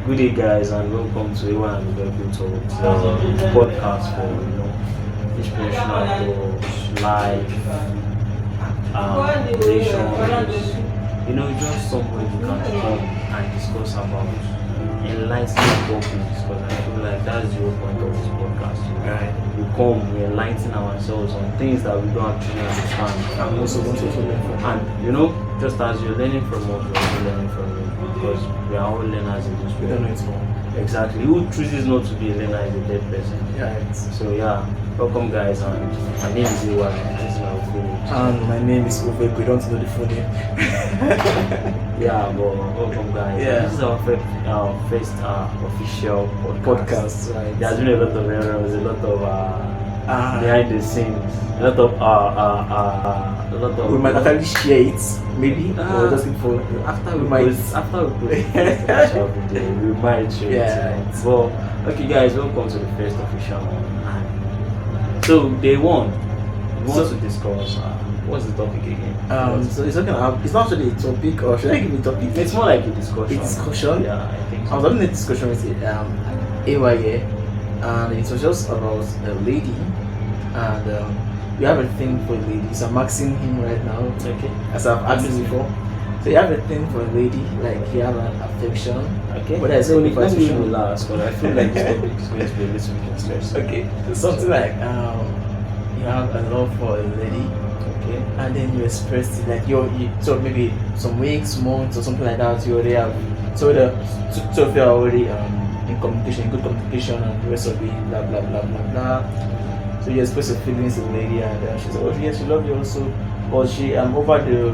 Good day, guys, and welcome to A1 and Rebel Talks, podcast for inspirational talks, life, relations. Just somewhere you can come and discuss about enlightening topics. Because I feel like that's the whole point of this podcast. Right. We come, we enlighten ourselves on things that we don't actually understand, I'm also going to learn from and just as you're learning from us, we're also learning from you because we are all learners in this we don't world. know it more. Exactly. Who chooses not to be a learner is a dead person. Yeah, So welcome guys, and my name is Iwa. This is my co-host. and my name is Ove. We don't know the full name. But welcome guys. Yeah. This is our first official podcast. Right. There's been a lot of errors, a lot of behind the scenes, a lot of we might actually share it, maybe, or just for after we we might. put it on social media, we might share Yeah. it. But okay guys, welcome to the first official one. So day one, we want to discuss what's the topic again? So it's not really a topic, or should I give it a topic? It's more like a discussion. A discussion? Yeah, I think I was so. having a discussion with AYA, and it was just about a lady, and we have a thing for ladies. I'm asking him right now, Okay. as I've asked him before. So you have a thing for a lady, like you have an affection. Okay. Whether it's So only let me affection. relax, because I feel like this topic is going to be a little bit stressful. Okay, something like you have a love for a lady, Okay. and then you express it like so maybe some weeks, months, or something like that. You already have so if you're already in communication, good communication, and the rest of it, blah blah blah blah blah. So you express your feelings to the lady, and she said, "Oh yes, she loves you also," but she over the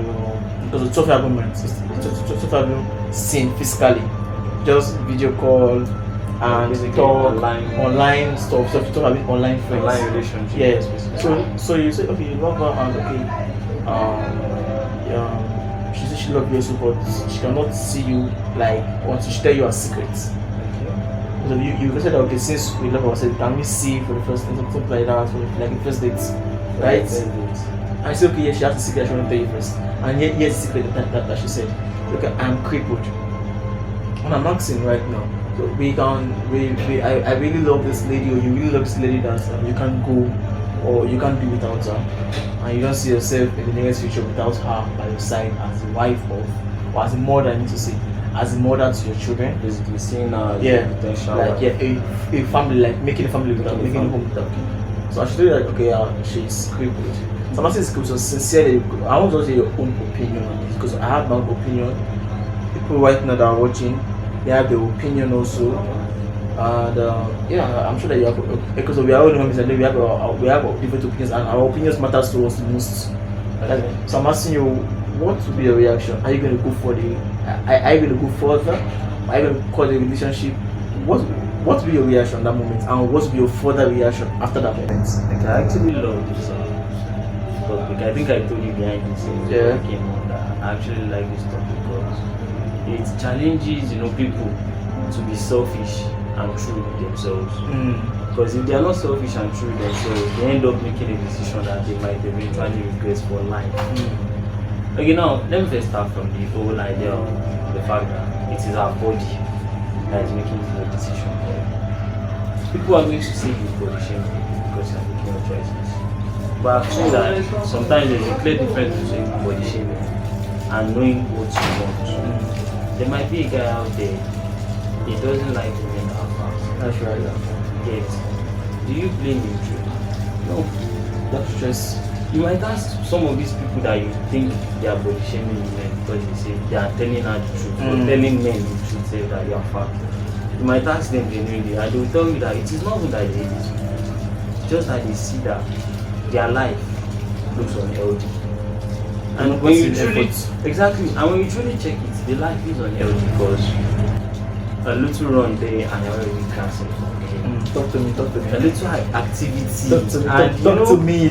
because the 12 arguments, it's 12 seen physically, just video call and Basically talk online stuff. So talk about online friends. Online relationship. Yes. basically. So you say, okay, you love her, and she says she loves you also, but she cannot see you like want to tell you her secrets. Okay. So you said, okay, since we love ourselves, can we see for the first time, something like that, for like the first date, right? And I said, okay, yes, she has a secret, she want to tell you first. And yet, yes, secret that she said, okay, I'm crippled. And I'm asking right now, so I really love this lady, or you really love this lady that you can't go, or you can't be without her, and you don't see yourself in the nearest future without her by your side as a wife of, or as a mother, I need to say, as a mother to your children. Basically seeing as Yeah, a potential like a family, like making a family without making a home without. So I should tell you like, okay, she's crippled. So I'm asking this so sincerely, I want to hear your own opinion on this, because I have my own opinion. People right now that are watching, they have their opinion also, and I'm sure that you have, because we are all humans and we have different opinions, and our opinions matters to us the most. Like, so I'm asking you, what will be your reaction? Are you going to go for are you going to go further? Are you going to call the relationship? What will be your reaction at that moment, and what will be your further reaction after that moment? Like, I actually love this topic. I think I told you behind the scenes when I came on that I actually like this topic because it challenges people to be selfish and true with themselves. Because if they are not selfish and true with themselves, they end up making a decision that they might eventually regret for life. Okay, now let me first start from the whole idea of the fact that it is our body that is making the decision. People are going to say you body shaming because you are making your choices. But I've seen that sometimes there's a clear difference between body shaming and knowing what you want. There might be a guy out there, he doesn't like women that are fast. That's right. Yet, do you blame him too? No. That's just You might ask some of these people that you think they are body shaming women because they say they are telling her the truth, or telling men the truth, say that you are fat. You might ask them genuinely, and they will tell you that it is not even that they hate this woman. It's just that they see that their life looks unhealthy. And when you truly and when you truly check it, the life is unhealthy because a little run there and you're already crashing. talk to me. A little activity.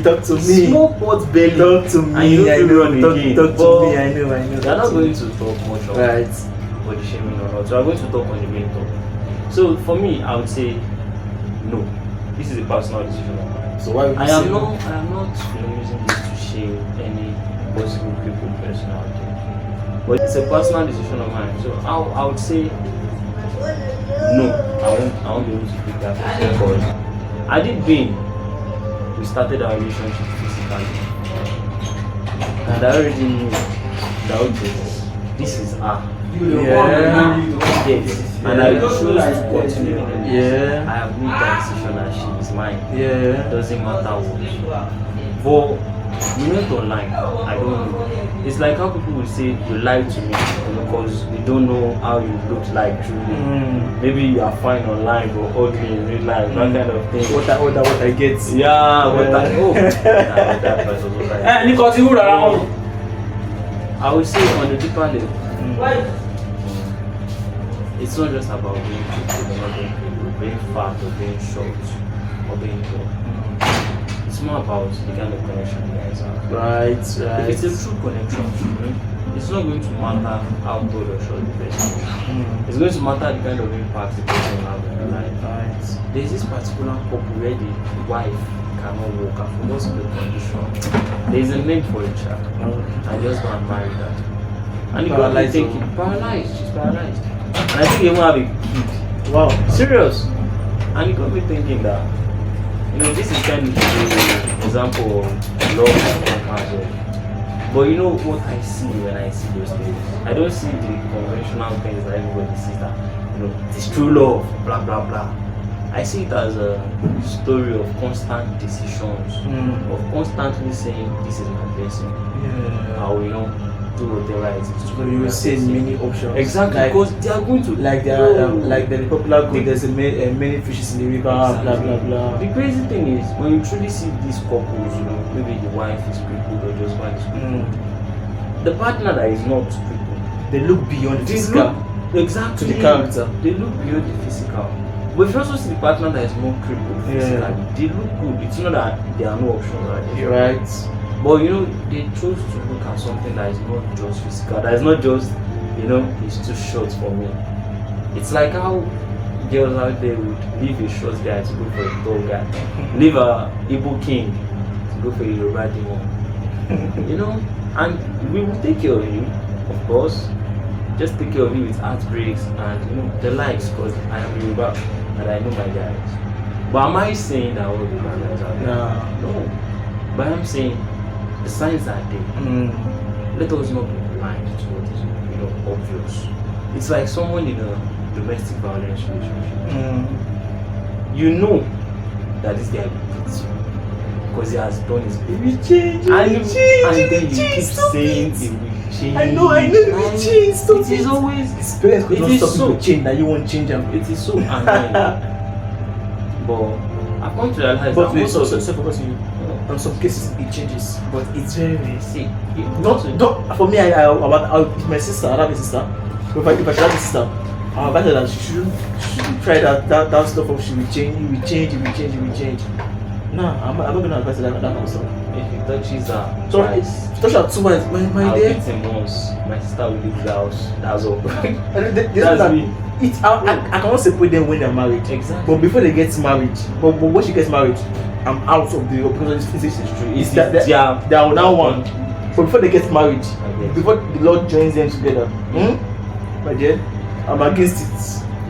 Talk to me. Small pot belly. Talk to me. And you don't run again. Talk to me. I know. They're not going to talk much about Right. body shaming or not. So I'm going to talk on the main topic. So for me, I would say no. This is a personal decision of mine. So why would you I say am no? not using this to shame any possible crippled person out there. But it's a personal decision of mine. So I would say no, I won't be able to pick that person because had it been we started our relationship physically and I already knew that okay, this is her. Yes. And I chose to continue. Yeah. I have made that decision that she is mine. Yeah. Doesn't matter what. But we went online. I don't know. It's like how people will say you lied to me because we don't know how you look like truly. Maybe you are fine online but ugly in real life, that kind of thing. What I get. Yeah, what I hope. That person was like. I would say on the deeper level, it's not just about being people, not being people, being fat or being short or being tall. It's more about the kind of connection you guys have. Right. If it's a true connection, it's not going to matter how tall or short the person is. It's going to matter the kind of impact the person will have in your life. Right. There's this particular couple where the wife cannot walk and for most of the condition. There's a name for a child. I just go and marry her. And you got me thinking, paralyzed, she's paralyzed. And I think they won't have a kid. Wow. Serious. And it got me thinking that, this is kind of an example of love and compassion. But you know what I see when I see those things? I don't see the conventional things that everybody sees that, it's true love, blah, blah, blah. I see it as a story of constant decisions, of constantly saying, this is my blessing. Yeah. How, do whatever it is. So you will see many options. Exactly, like, because they are going to like there are like the popular quote, there's many fishes in the river, exactly. blah blah blah. The crazy thing is when you truly see these couples, maybe the wife is crippled or just one is crippled. The partner that is not crippled, they look beyond the physical. Exactly. To the character. They look beyond the physical. But if you also see the partner that is not crippled physically, they look good. It's not that there are no options right. You're right. But they chose to look at something that is not just physical, that is not just, it's too short for me. It's like how girls out there would leave a short guy to go for a tall guy, leave a Igbo king to go for a Yoruba demon. And we will take care of you, of course. Just take care of you with heartbreaks and the likes, because I am Yoruba and I know my guys. But am I saying that all the guys are there? No. But I'm saying the signs are there. Let us not be blind to what is obvious. It's like someone in a domestic violence relationship. You know that this guy beats you because he has done his best. He will change. And then you keep saying he will change. I know he will change. It is always his parents could not stop him to change, that you won't change him. It is so annoying. But I've come to realize that most of the focus you. In some cases it changes, but it's very sick. Don't for me. I with my sister. I have a sister. If I should have a sister, I advise her that she shouldn't try that stuff of she will change, he will change. No, I'm not gonna advise her that kind of stuff. If he touches her twice, touch her twice, my dear. I'll beat him once. My sister will leave the house. That's all. That's me. I cannot separate them when they're married. Exactly. But before they get married, but when she gets married, I'm out of the because this is true. It's they are now one. But before they get married, before the Lord joins them together, my dear, I'm against it.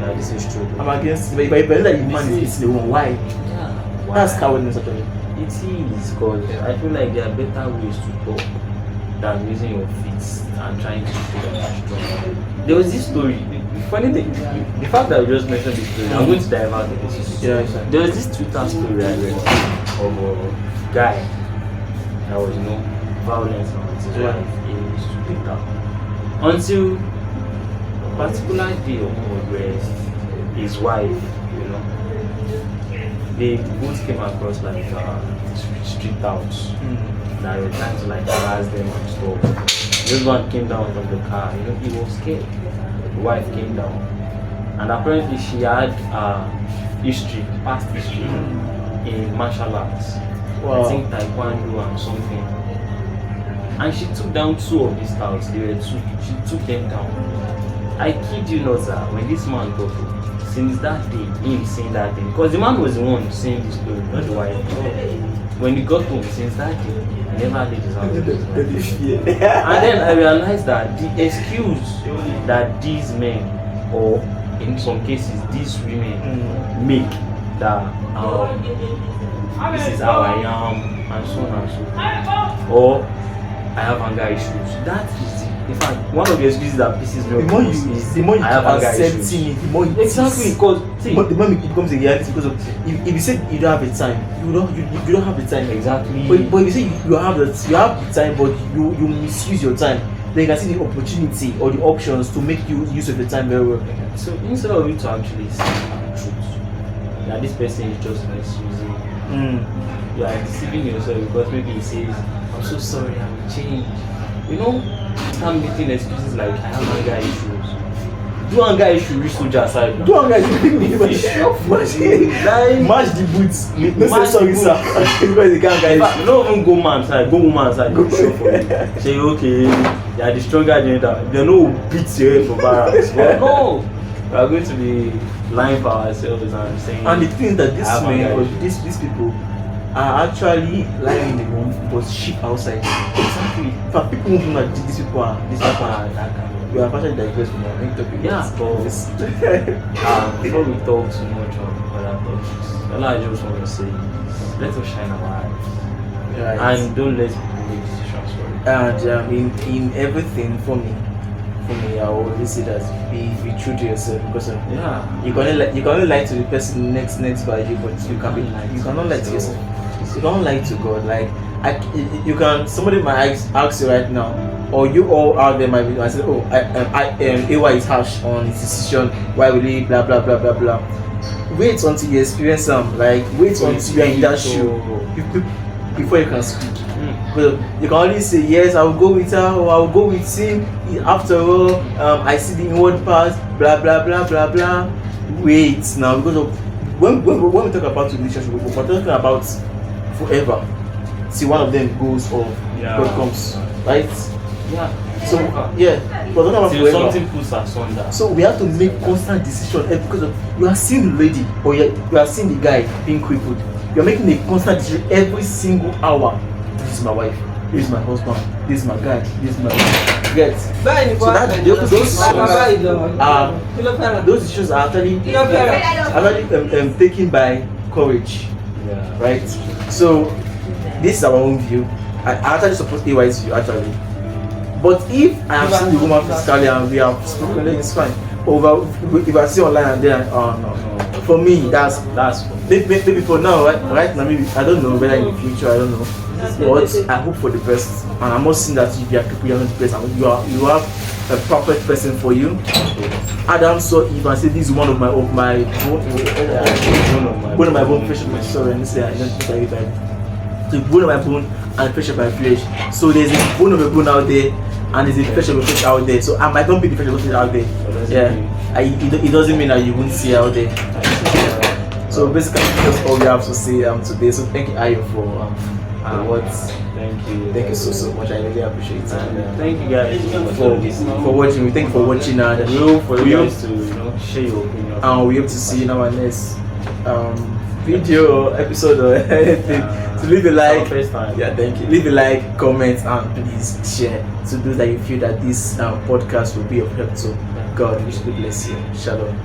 Yeah, this is true. I'm against it. But if I that man is the one, why? Yeah. That's cowardness actually. It is, because I feel like there are better ways to talk than using your feet and trying to show that you're strong. There was this story. The funny thing, the fact that we just mentioned this story, I'm going to dive out of this. Yeah. There was this Twitter story I read of a guy that was, violence against his wife in Twitter. Until a particular day where his wife, they both came across like street outs that were trying to harass them and stuff. This one came down from the car, he was scared. The wife came down, and apparently she had past history in martial arts. Wow. I think taekwondo and something. And she took down two of these touts. They were two. She took them down. I kid you not, sir. When this man got home, since that day, him saying that thing, because the man was the one saying the story, not the wife. When he got home, since that day, he never did his house. And then I realized that the excuse that these men or in some cases these women make that this is how I am and so on and so forth. Or I have anger issues. That is in fact one of the excuses that pisses me off is the more you I have anger issues. accepting it, the more it Exactly, because the more it becomes a reality. Because of, if you say you don't have the time, you don't have the time. Exactly. But if you say you have the time, but you misuse your time, then you can see the opportunity or the options to make you use of the time very well. So instead of you to actually see the truth, that this person is just misusing, you are deceiving yourself because maybe he says, I'm so sorry, I will change. You know, start making excuses like I have anger issues. Do anger issue reach soldier aside? Do anger match the boots. No say sorry, sir. Because they can't guide you. Don't even go man side, go woman side. Go show for you. Say okay, you are the stronger gender. They know who beats your head for barracks. But no, we are going to be lying for ourselves and saying. And the thing that this men or these people are actually lying in the room but sheep outside. Exactly. In fact, people won't know that these people are that kind of. We are actually digressed from our main topic. Yeah, but before we talk too much on other topics, all I just want to say is let us shine our eyes. Right. And don't let people make decisions for you. And in everything for me, I always say that be true to yourself, because you can only lie to the person next by you, but you cannot lie to yourself. You don't lie to God. Like you can, somebody might ask you right now, or you all out there might be and say, oh, AY is harsh on his decision. Why will he blah blah blah blah blah. Wait until you experience them. Like wait until you are in that shoe before you can speak. But you can only say yes, I will go with her or I will go with him. After all, I see the inward part. Blah blah blah blah blah. Wait now, because of when we talk about relationship, we're talking about forever. See, one of them goes or God comes, right? Yeah. So yeah, we're talking about forever. Something puts asunder. So we have to make constant decisions because of you are seeing the lady or you are seeing the guy being crippled. You are making a constant decision every single hour. This is my wife. This is my husband. This is my guy. This is my get. So that those decisions are actually taken by courage. Yeah. Right? So this is our own view. I actually support AY's view actually. But if I have seen the woman physically and we have spoken, then it's fine. If I see online and then no. For me, that's maybe for now, right now, maybe I don't know whether in the future, I don't know. But I hope for the best, and I'm not saying that if you are people, you are not the best, and you have a perfect person for you. Adam saw Eve and said, "This is one of my bone flesh." Sorry, I say I don't say it. So bone of my bone and flesh of my flesh. So there's a bone of a bone out there, and there's a flesh of a flesh out there. So I might not be the flesh of a flesh out there. Yeah, it doesn't mean that you won't see out there. So basically, that's all we have to say today. So thank you, Ayo, for Thank you so much. I really appreciate it. Thank you guys for watching. Thank you for watching. For you guys to share your opinion. And we hope to see you in our next video or episode or anything. So leave a like. First time. Yeah, thank you. Leave a like, comment, and please share to those that you feel that this podcast will be of help to. God, wish to bless you. Shalom.